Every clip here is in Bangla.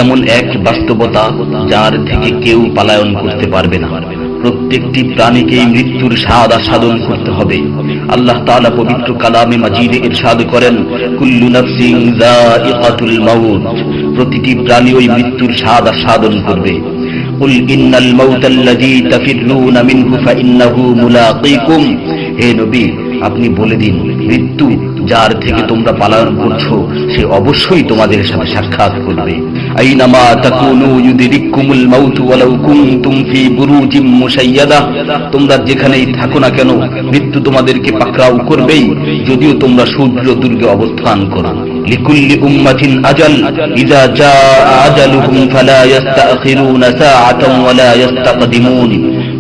এমন এক বাস্তবতা যার থেকে কেউ পলায়ন করতে পারবে না। প্রত্যেকটি প্রাণীকেই মৃত্যুর স্বাদ আস্বাদন করতে হবে। আল্লাহ তাআলা পবিত্র কালামে মাজিদে ইরশাদ করেন, কুল্লু নাফসিন যায়িকাতুল মাউত, প্রতিটি প্রাণী ওই মৃত্যুর স্বাদ আস্বাদন করবে। কুল ইন্নাল মাউতাল্লাযী তাফিররুনা মিনহু ফাইন্নাহু মুলাকীকুম, হে নবী আপনি বলে দিন, মৃত্যু যার থেকে তোমরা পলায়ন করছো সে অবশ্যই তোমাদের সাথে সাক্ষাৎ করবে। আইনামা তাকুনু ইউদরিকুমুল মাউত ওয়ালাউ কুনতুম ফি বুরুজিম মুশাইয়াদা, তোমরা যেখানেই থাকো না কেন মৃত্যু তোমাদেরকে পাকড়াও করবেই, যদিও তোমরা সুদৃঢ় দুর্গে অবস্থান করো। লিকুল্লি উম্মাতিন আজাল, ইযা জাআ আজালুহুম ফালা ইস্তাখিরুনা সাআতান ওয়ালা ইস্তাকদিমুন,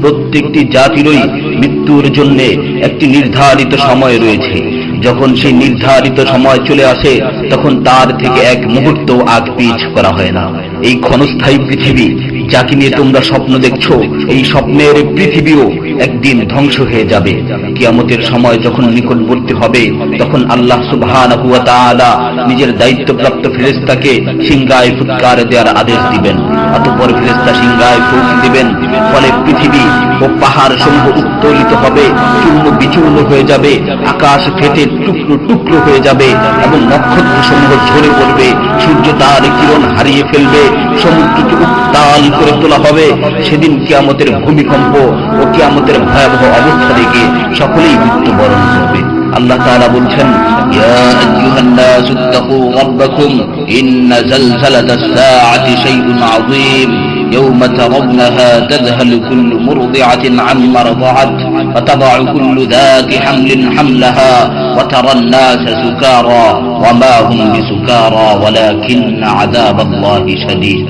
প্রত্যেকটি জাতিরই মৃত্যুর জন্য একটি নির্ধারিত সময় রয়েছে। যখন সেই নির্ধারিত সময় চলে আসে তখন তার থেকে এক মুহূর্ত আগ পিছ করা হয় না। এই ক্ষণস্থায়ী পৃথিবী যাকে নিয়ে তোমরা স্বপ্ন দেখছো, এই স্বপ্নের পৃথিবীও একদিন ধ্বংস হয়ে যাবে। কিয়ামতের সময় যখন নিকটবর্তী হবে তখন আল্লাহ সুবহানাহু ওয়া তাআলা নিজের দায়িত্বপ্রাপ্ত ফেরেশতাকে সিংহায় ফুৎকার দেওয়ার আদেশ দিবেন। অতঃপর ফেরেশতা সিংহায় ফুঁক দিবেন, ফলে পৃথিবী ও পাহাড় সমূহ উত্তোলিত হবে, চূর্ণ বিচূর্ণ হয়ে যাবে, আকাশ ফেটে টুকরো টুকরো হয়ে যাবে এবং নক্ষত্র সমূহ ঝরে পড়বে, সূর্য তার কিরণ হারিয়ে ফেলবে, সমুদ্রকে উত্তাল করে তোলা হবে। সেদিন কিয়ামতের ভূমিকম্প ও কিয়ামতের ভয়াবহ অবস্থা দেখে সকলেই মৃত্যুবরণ করবে। আল্লাহ তাআলা বলছেন, ইয়া আইয়ুহান নাসু ইত্তাকু রাব্বাকুম ইন্না যালযালাতাস সাআতি শাইউন আযীম يوم ترونها تذهل كل مرضعة عما رضعت وتضع كل ذات حمل حملها وترى الناس سكارى وما هم بسكارى ولكن عذاب الله شديد।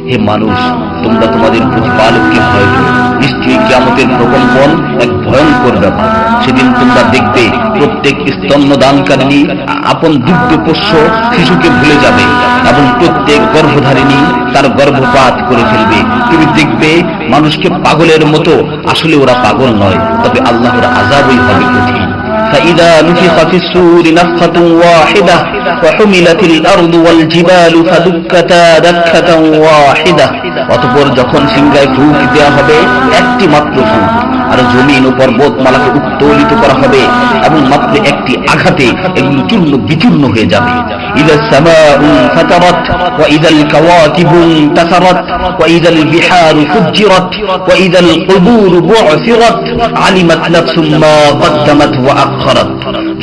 হে মানুষ, তোমরা তোমাদের প্রতিপালককে ভয় করো, নিশ্চয়ই কিয়ামতের প্রকম্পন এক ভয়ঙ্কর ব্যাপার। সেদিন তোমরা দেখবে প্রত্যেক স্তন্যদানকারিণী আপন দুগ্ধপোষ্য শিশুকে ভুলে যাবে এবং প্রত্যেক গর্ভধারিণী তার গর্ভপাত করে ফেলবে। তুমি দেখবে মানুষকে পাগলের মতো, আসলে ওরা পাগল নয়, তবে আল্লাহর আযাবই হবে কঠিন। فإذا نفخ في الصور نفخة واحدة وحملت الأرض والجبال فدكتا دكة واحدة, অতঃপর যখন সিংহায় ফুঁক দেওয়া হবে একটি মাত্র ফুঁক, আর জমিন ও পর্বতমালাকে উত্তোলিত করা হবে এবং মাত্র একটি আঘাতে এগুলো চূর্ণ বিচূর্ণ হয়ে যাবে। ইযা সামাউ ফাতারাত ওয়া ইযাল কাওয়াকিবু ইনতাসারাত ওয়া ইযাল বিহারু ফুজ্জিরাত ওয়া ইযাল কুবুরু বু'সিরাত আলিমাত নাফসুম মা কদ্দামাত ওয়া আখখারাত,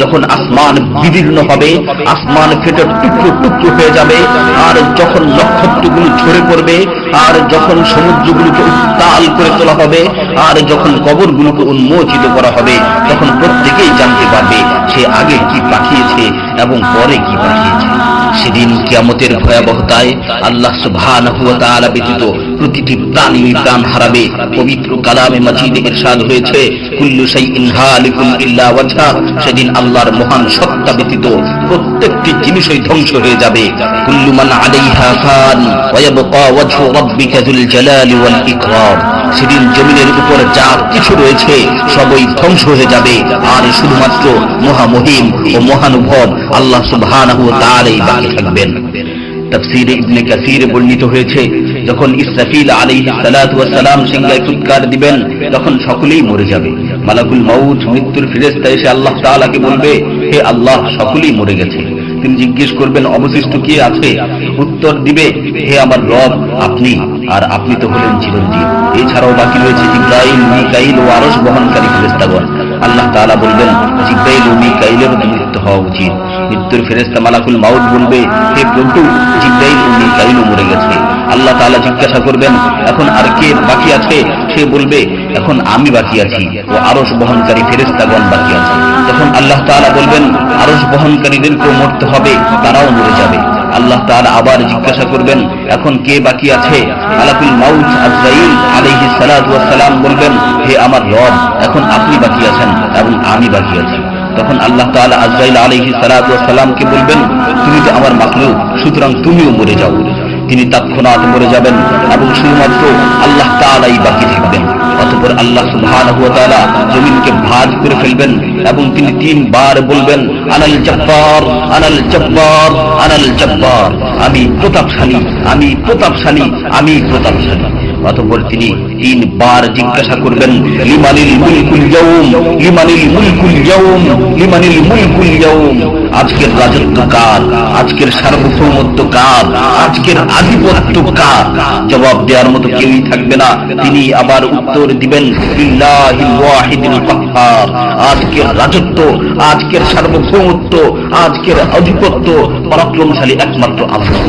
যখন আসমান বিদীর্ণ হবে, আসমান ফেটে টুকরো টুকরো হয়ে যাবে, আর যখন নক্ষত্রগুলো ঝরে পড়বে, আর যখন সমুদ্রগুলোকে উত্তাল করে তোলা হবে, আর যখন কবরগুলোকে উন্মোচিত করা হবে, তখন প্রত্যেকেই জানতে পারবে সে আগে কি পাঠিয়েছে এবং পরে কি পাঠিয়েছে। সেদিন কিয়ামতের ভয়াবহতায় আল্লাহ সুবহানাহু ওয়া তাআলা ব্যতীত প্রতিটি প্রাণী প্রাণ হারাবে। পবিত্র কালামে মাজিদে ইরশাদ হয়েছে, কুল্লু শাইইন হালিকুন ইল্লা ওয়াজহা, সেদিন আল্লাহর মহান সত্তা ব্যতীত প্রত্যেকটি জিনিসই ধ্বংস হয়ে যাবে। কুল্লু মান আলাইহা ফান ওয়া ইয়াবকা ওয়াজহু রাব্বিকা যুল জালালি ওয়াল ইকরাম, সেদিন জমিনের উপর যা কিছু রয়েছে সবই ধ্বংস হয়ে যাবে, আর শুধুমাত্র মহামহিম ও মহানুভব আল্লাহ সুবহানাহু ওয়া তাআলাই বাকি থাকবেন। তাফসীরে ইবনে কাসীরে বর্ণিত হয়েছে, যখন ইসরাফিল আলাইহিস সালাতু ওয়াস সালাম সিংহায় ফুৎকার দিবেন তখন সকলেই মরে যাবে। মালাকুল মাউত মৃত্যুর ফেরেশতা এসে আল্লাহ তাআলাকে বলবে, হে আল্লাহ, সকলেই মরে গেছে। তিনি জিজ্ঞেস করবেন, অবশিষ্ট কে আছে? উত্তর দিবে, হে আমার রব, আপনি, আর আপনি তো হলেন চিরঞ্জীব। এছাড়াও বাকি রয়েছে জিবরাইল, মিকাইল ও আরশ বহনকারী ফেরেশতাগণ। আল্লাহ তাআলা বলবেন, জিবরাইল ও মিকাইলের মৃত্যু হওয়া উচিত। মৃত্যুর ফেরেশতা মালাকুল মাউত বলবে, হে প্রভু, জিবরাইল ও মিকাইলও মরে গেছে। আল্লাহ তাআলা জিজ্ঞাসা করবেন, এখন আর কে বাকি আছে? সে বলবে, এখন আমি বাকি আছি ও আরশ বহনকারী ফেরেশতাগণ বাকি আছে। তখন আল্লাহ তাআলা বলবেন, আরশ বহনকারীদেরকেও মরতে হবে, তারাও মরে যাবে। আল্লাহ তাআলা আবার জিজ্ঞাসা করবেন, এখন কে বাকি আছে? মালাকুল মাউত আজরাইল আলাইহিস সালাতু ওয়াস সালাম বলবেন, হে আমার রব, এখন আপনি বাকি আছেন এবং আমি বাকি আছি। তখন আল্লাহ তাআলা আজরাইল আলাইহিস সালাতু ওয়াস সালামকে বলবেন, তুমি তো আমার মাখলুক, সুতরাং তুমিও মরে যাও। তিনি তৎক্ষণাৎ মরে যাবেন এবং শুধুমাত্র আল্লাহ তাআলাই বাকি থাকবেন। অতঃপর আল্লাহ সুবহানাহু ওয়া তাআলা জমিনকে ভাঁজ করে ফেলবেন এবং তিনি 3 বার বলবেন, আনাল জব্বার, আনাল জব্বার, আনাল জব্বার, আমি প্রতাপশালী, আমি প্রতাপশালী, আমি প্রতাপশালী। অতঃপর তিনি 3 বার জিজ্ঞাসা করবেন, লিমানিল মুলকুল ইয়াউম, লিমানিল মুলকুল ইয়াউম, লিমানিল মুলকুল ইয়াউম, আজকের রাজত্ব কার, আজকের সার্বভৌমত্ব কার, আজকের আধিপত্য কার? জবাব দেওয়ার মতো কেউই থাকবে না। তিনি আবার উত্তর দিবেন, লিল্লাহিল ওয়াহিদিল কাহ্হার, আজকের রাজত্ব, আজকের সার্বভৌমত্ব, আজকের আধিপত্য পরাক্রমশালী একমাত্র আল্লাহ।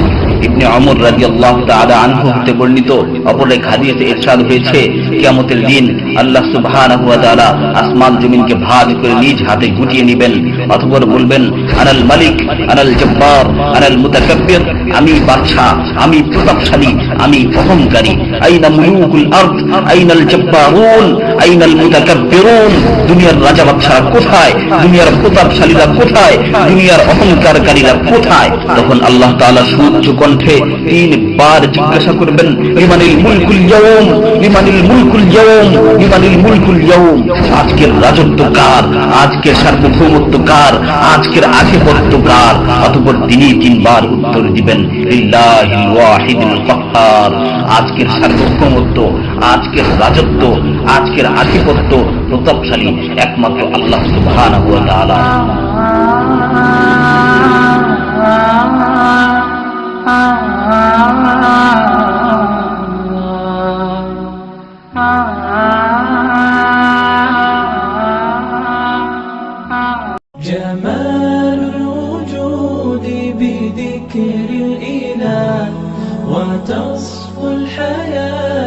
ইবনে ওমর রাদিয়াল্লাহু তাআলা আনহু হতে বর্ণিত অপর এক হাদিসে ইরশাদ হয়েছে, কিয়ামতের দিন আল্লাহ সুবহানাহু ওয়া তাআলা আসমান জমিনকে ভাঁজ করে নিজ হাতে গুটিয়ে নেবেন। অতঃপর বলবেন, আনাল মালিক, আনাল জব্বার, আনাল মুতাকাব্বির, আমি বাদশা, আমি প্রতাপশালী, আমি অহংকারী। আইনা মুলুকুল আরদ, আইনাল জব্বারুন, আইনাল মুতাকাব্বিরুন, দুনিয়ার রাজা বাদশারা কোথায়, দুনিয়ার প্রতাপশালীরা কোথায়, দুনিয়ার অহংকারকারীরা কোথায়? তখন আল্লাহ তাআলা সুউচ্চ কণ্ঠে 3 বার জিজ্ঞাসা করবেন, লিমানিল মুলকুল ইয়াউম, লিমানিল মুলকুল ইয়াউম, লিমানিল মুলকুল ইয়াউম, আজকের রাজত্ব কার, আজকের সার্বভৌমত্ব কার, আজকের আধিপত্য কার? অতঃপর তিনি 3 বার উত্তর দিবেন, লিল্লাহিল ওয়াহিদিল কাহ্হার, আজকের সার্বভৌমত্ব, আজকের রাজত্ব, আজকের আধিপত্য প্রতাপশালী একমাত্র আল্লাহ সুবহানাহু ওয়া তাআলা। جمال الوجود بذكر الإله وتصفو الحياة